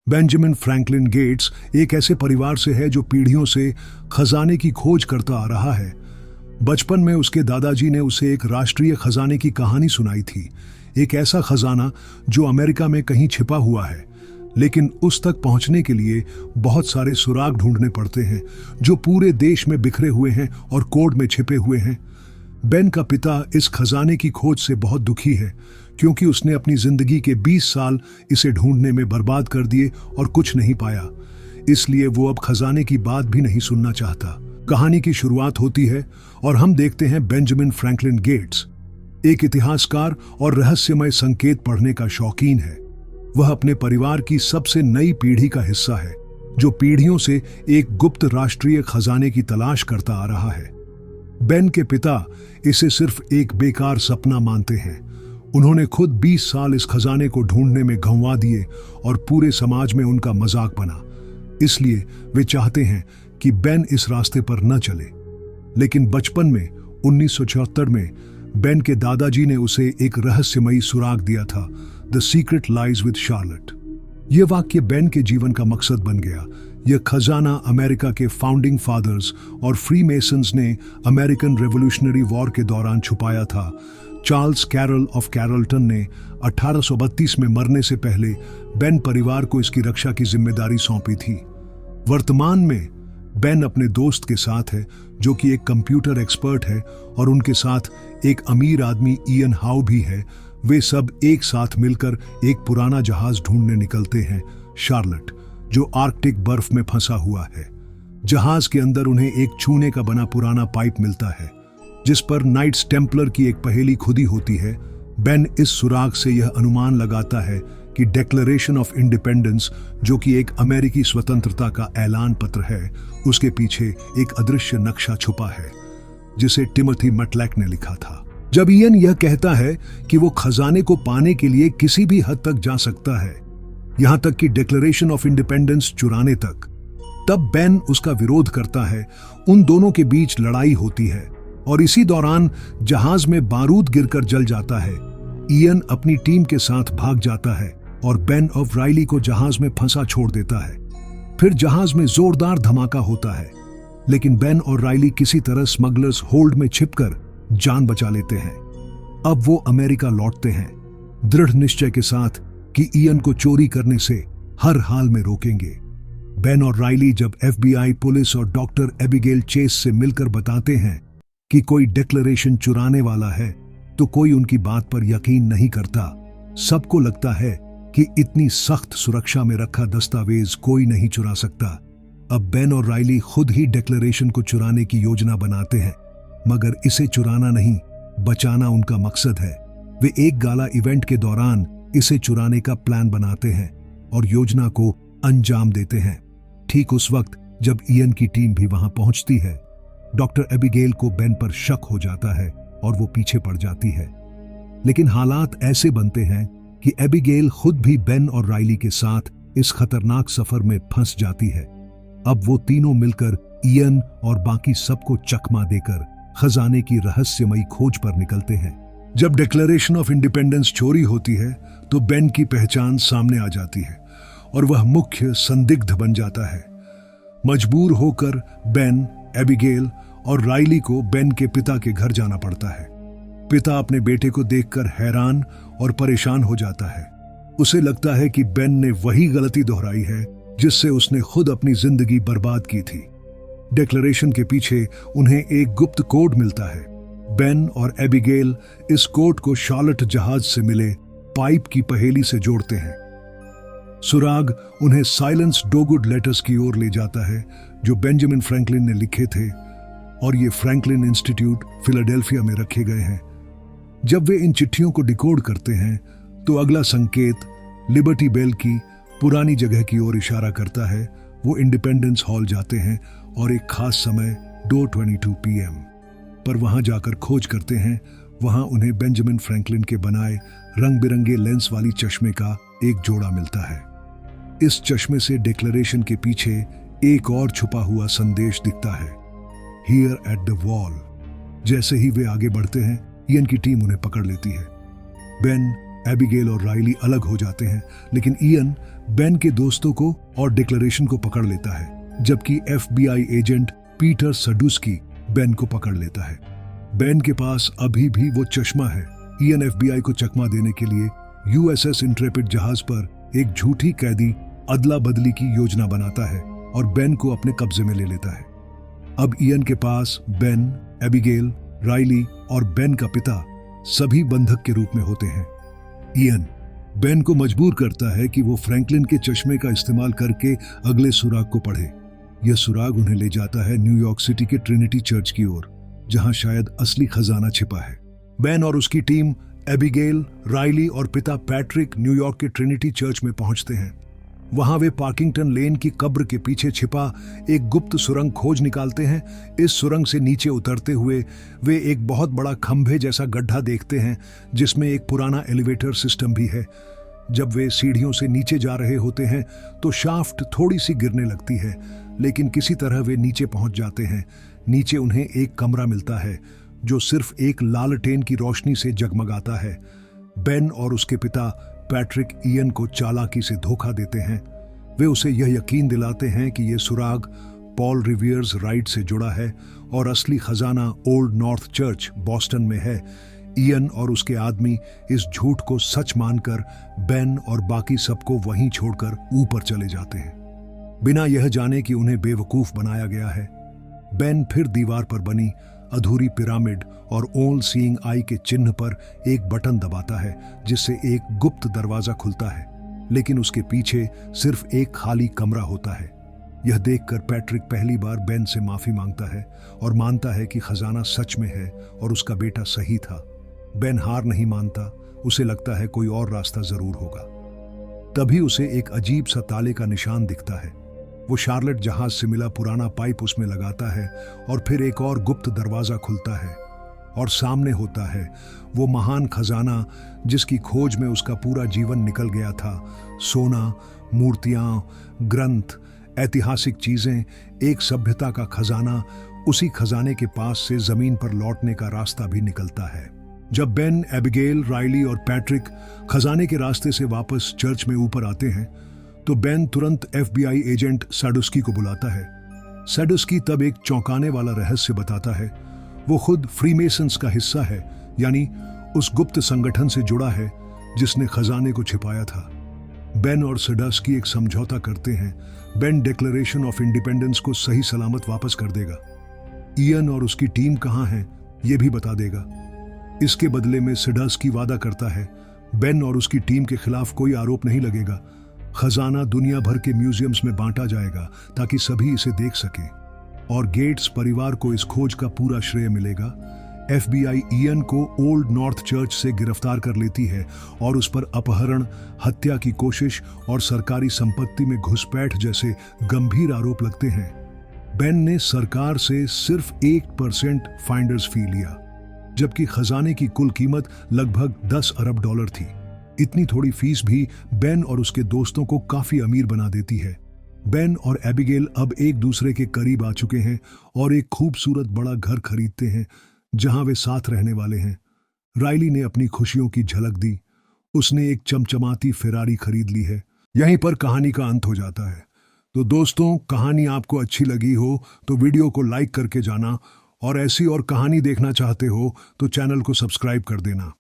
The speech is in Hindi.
बेंजामिन फ्रैंकलिन गेट्स एक ऐसे परिवार से है जो पीढ़ियों से खजाने की खोज करता आ रहा है। बचपन में उसके दादाजी ने उसे एक राष्ट्रीय खजाने की कहानी सुनाई थी, एक ऐसा खजाना जो अमेरिका में कहीं छिपा हुआ है, लेकिन उस तक पहुंचने के लिए बहुत सारे सुराग ढूंढने पड़ते हैं जो पूरे देश में बिखरे हुए हैं और कोड में छिपे हुए हैं। बेन का पिता इस खजाने की खोज से बहुत दुखी है क्योंकि उसने अपनी जिंदगी के 20 साल इसे ढूंढने में बर्बाद कर दिए और कुछ नहीं पाया। इसलिए वो अब खजाने की बात भी नहीं सुनना चाहता। कहानी की शुरुआत होती है और हम देखते हैं बेंजामिन फ्रैंकलिन गेट्स एक इतिहासकार और रहस्यमय संकेत पढ़ने का शौकीन है। वह अपने परिवार की सबसे नई पीढ़ी का हिस्सा है जो पीढ़ियों से एक गुप्त राष्ट्रीय खजाने की तलाश करता आ रहा है। बेन के पिता इसे सिर्फ एक बेकार सपना मानते हैं। उन्होंने खुद 20 साल इस खजाने को ढूंढने में गंवा दिए और पूरे समाज में उनका मजाक बना। इसलिए वे चाहते हैं कि बेन इस रास्ते पर न चले। लेकिन बचपन में 1974 में बेन के दादाजी ने उसे एक रहस्यमयी सुराग दिया था, the secret lies with Charlotte. यह वाक्य बेन के जीवन का मकसद बन गया। यह खजाना अमेरिका के फाउंडिंग फादर्स और फ्रीमेसन्स ने अमेरिकन रेवोल्यूशनरी वॉर के दौरान छुपाया था। चार्ल्स कैरल ऑफ कैरलटन ने 1832 में मरने से पहले बेन परिवार को इसकी रक्षा की जिम्मेदारी सौंपी थी। वर्तमान में बेन अपने दोस्त के साथ है जो कि एक कंप्यूटर एक्सपर्ट है और उनके साथ एक अमीर आदमी इयन हाउ भी है। वे सब एक साथ मिलकर एक पुराना जहाज ढूंढने निकलते हैं, शार्लेट, जो आर्कटिक बर्फ में फंसा हुआ है। जहाज के अंदर उन्हें एक छूने का बना पुराना पाइप मिलता है जिस पर नाइट्स टेम्पलर की एक पहेली खुदी होती है। बेन इस सुराग से यह अनुमान लगाता है कि डिक्लेरेशन ऑफ इंडिपेंडेंस, जो कि एक अमेरिकी स्वतंत्रता का ऐलान पत्र है, उसके पीछे एक अदृश्य नक्शा छुपा है जिसे टिमोथी मैटलैक ने लिखा था। जब इयन यह कहता है कि वो खजाने को पाने के लिए किसी भी हद तक जा सकता है, यहां तक कि डिक्लेरेशन ऑफ इंडिपेंडेंस चुराने तक, तब बेन उसका विरोध करता है। उन दोनों के बीच लड़ाई होती है और इसी दौरान जहाज में बारूद गिरकर जल जाता है। इयन अपनी टीम के साथ भाग जाता है और बेन ऑफ राइली को जहाज में फंसा छोड़ देता है। फिर जहाज में जोरदार धमाका होता है, लेकिन बेन और राइली किसी तरह स्मगलर्स होल्ड में छिपकर जान बचा लेते हैं। अब वो अमेरिका लौटते हैं, दृढ़ निश्चय के साथ कि इयन को चोरी करने से हर हाल में रोकेंगे। बेन और राइली जब FBI, पुलिस और डॉक्टर एबिगेल चेस से मिलकर बताते हैं कि कोई डिक्लेरेशन चुराने वाला है, तो कोई उनकी बात पर यकीन नहीं करता। सबको लगता है कि इतनी सख्त सुरक्षा में रखा दस्तावेज कोई नहीं चुरा सकता। अब बेन और राइली खुद ही डिक्लेरेशन को चुराने की योजना बनाते हैं, मगर इसे चुराना नहीं, बचाना उनका मकसद है। वे एक गाला इवेंट के दौरान इसे चुराने का प्लान बनाते हैं और योजना को अंजाम देते हैं। ठीक उस वक्त जब इयन की टीम भी वहां पहुंचती है, डॉक्टर एबिगेल को बेन पर शक हो जाता है और वो पीछे पड़ जाती है। लेकिन हालात ऐसे बनते हैं कि एबिगेल खुद भी बेन और राइली के साथ इस खतरनाक सफर में फंस जाती है। अब वो तीनों मिलकर इयन और बाकी सबको चकमा देकर खजाने की रहस्यमयी खोज पर निकलते हैं। जब डिक्लेरेशन ऑफ इंडिपेंडेंस चोरी होती है तो बेन की पहचान सामने आ जाती है और वह मुख्य संदिग्ध बन जाता है। मजबूर होकर बेन, एबिगेल और राइली को बेन के पिता के घर जाना पड़ता है। पिता अपने बेटे को देखकर हैरान और परेशान हो जाता है। उसे लगता है कि बेन ने वही गलती दोहराई है जिससे उसने खुद अपनी जिंदगी बर्बाद की थी। डिक्लेरेशन के पीछे उन्हें एक गुप्त कोड मिलता है। बेन और एबिगेल इस कोड को शार्लेट जहाज से मिले पाइप की पहेली से जोड़ते हैं। सुराग उन्हें साइलेंस डोगुड लेटर्स की ओर ले जाता है जो बेंजामिन फ्रैंकलिन ने लिखे थे और ये फ्रैंकलिन इंस्टीट्यूट फिलाडेल्फिया में रखे गए हैं। जब वे इन चिट्ठियों को डिकोड करते हैं तो अगला संकेत लिबर्टी बेल की पुरानी जगह की ओर इशारा करता है। वो इंडिपेंडेंस हॉल जाते हैं और एक खास समय 2:22 PM पर वहां जाकर खोज करते हैं। वहां उन्हें बेंजामिन फ्रैंकलिन के बनाए रंग बिरंगे लेंस वाली चश्मे का एक जोड़ा मिलता है। इस चश्मे से डिक्लेरेशन के पीछे एक और छुपा हुआ संदेश दिखता है, हियर एट द वॉल। जैसे ही वे आगे बढ़ते हैं, इयन की टीम उन्हें पकड़ लेती है। बेन, एबिगेल और राइली अलग हो जाते हैं, लेकिन इयन बेन के दोस्तों को और डिक्लेरेशन को पकड़ लेता है, जबकि FBI एजेंट पीटर सडुस्की बेन को पकड़ लेता है। बेन के पास अभी भी वो चश्मा है। इयन FBI को चकमा देने के लिए USS इंट्रेपिड जहाज पर एक झूठी कैदी अदला बदली की योजना बनाता है और बेन को अपने कब्जे में ले लेता है। अब इयन के पास बेन, एबिगेल, राइली और बेन का पिता सभी बंधक के रूप में होते हैं। इयन बेन को मजबूर करता है कि वो फ्रैंकलिन के चश्मे का इस्तेमाल करके अगले सुराग को पढ़े। यह सुराग उन्हें ले जाता है न्यूयॉर्क सिटी के ट्रिनिटी चर्च की ओर, जहां शायद असली खजाना छिपा है। बेन और उसकी टीम एबिगेल, राइली और पिता पैट्रिक न्यूयॉर्क के ट्रिनिटी चर्च में पहुंचते हैं। वहां वे पार्किंगटन लेन की कब्र के पीछे छिपा एक गुप्त सुरंग खोज निकालते हैं। इस सुरंग से नीचे उतरते हुए वे एक बहुत बड़ा खंभे जैसा गड्ढा देखते हैं, जिसमें एक पुराना एलिवेटर सिस्टम भी है। जब वे सीढ़ियों से नीचे जा रहे होते हैं तो शाफ्ट थोड़ी सी गिरने लगती है, लेकिन किसी तरह वे नीचे पहुंच जाते हैं। नीचे उन्हें एक कमरा मिलता है जो सिर्फ एक लालटेन की रोशनी से जगमगाता है। बेन और उसके पिता पैट्रिक इयन को चालाकी से धोखा देते हैं। वे उसे यह यकीन दिलाते हैं कि यह सुराग पॉल रिवियर्स राइट से जुड़ा है और असली खजाना ओल्ड नॉर्थ चर्च बॉस्टन में है। इयन और उसके आदमी इस झूठ को सच मानकर बेन और बाकी सबको वहीं छोड़कर ऊपर चले जाते हैं, बिना यह जाने कि उन्हें बेवकूफ बनाया गया है। बेन फिर दीवार पर बनी अधूरी पिरामिड और ऑल सीइंग आई के चिन्ह पर एक बटन दबाता है, जिससे एक गुप्त दरवाजा खुलता है, लेकिन उसके पीछे सिर्फ एक खाली कमरा होता है। यह देखकर पैट्रिक पहली बार बेन से माफी मांगता है और मानता है कि खजाना सच में है और उसका बेटा सही था। बेन हार नहीं मानता, उसे लगता है कोई और रास्ता जरूर होगा। तभी उसे एक अजीब सा ताले का निशान दिखता है। वो शार्लेट जहाज से मिला पुराना पाइप उसमें लगाता है और फिर एक और गुप्त दरवाजा खुलता है और सामने होता है वो महान खजाना जिसकी खोज में उसका पूरा जीवन निकल गया था। सोना, मूर्तियां, ग्रंथ, ऐतिहासिक चीजें, एक सभ्यता का खजाना। उसी खजाने के पास से जमीन पर लौटने का रास्ता भी निकलता है। जब बेन, एबिगेल, राइली और पैट्रिक खजाने के रास्ते से वापस चर्च में ऊपर आते हैं तो बेन तुरंत FBI एजेंट सडुस्की को बुलाता है। सडुस्की तब एक चौंकाने वाला रहस्य बताता है। वो खुद फ्रीमेसन्स का हिस्सा है, यानी उस गुप्त संगठन से जुड़ा है जिसने खजाने को छिपाया था। बेन और सडुस्की एक समझौता करते हैं। बेन डिक्लेरेशन ऑफ इंडिपेंडेंस को सही सलामत वापस कर देगा। इयन और उसकी टीम कहाँ है ये भी बता देगा। इसके बदले में सडुस्की वादा करता है बेन और उसकी टीम के खिलाफ कोई आरोप नहीं लगेगा। खजाना दुनिया भर के म्यूजियम्स में बांटा जाएगा ताकि सभी इसे देख सकें, और गेट्स परिवार को इस खोज का पूरा श्रेय मिलेगा। FBI इयन को ओल्ड नॉर्थ चर्च से गिरफ्तार कर लेती है और उस पर अपहरण, हत्या की कोशिश और सरकारी संपत्ति में घुसपैठ जैसे गंभीर आरोप लगते हैं। बेन ने सरकार से सिर्फ 1% फाइंडर्स फी लिया, जबकि खजाने की कुल कीमत लगभग $10 अरब थी। इतनी थोड़ी फीस भी बेन और उसके दोस्तों को काफी अमीर बना देती है। बेन और एबिगेल अब एक दूसरे के करीब आ चुके हैं और एक खूबसूरत बड़ा घर खरीदते हैं जहां वे साथ रहने वाले हैं। राइली ने अपनी खुशियों की झलक दी। उसने एक चमचमाती फेरारी खरीद ली है। यहीं पर कहानी का अंत हो जाता है। तो दोस्तों, कहानी आपको अच्छी लगी हो तो वीडियो को लाइक करके जाना, और ऐसी और कहानी देखना चाहते हो तो चैनल को सब्सक्राइब कर देना।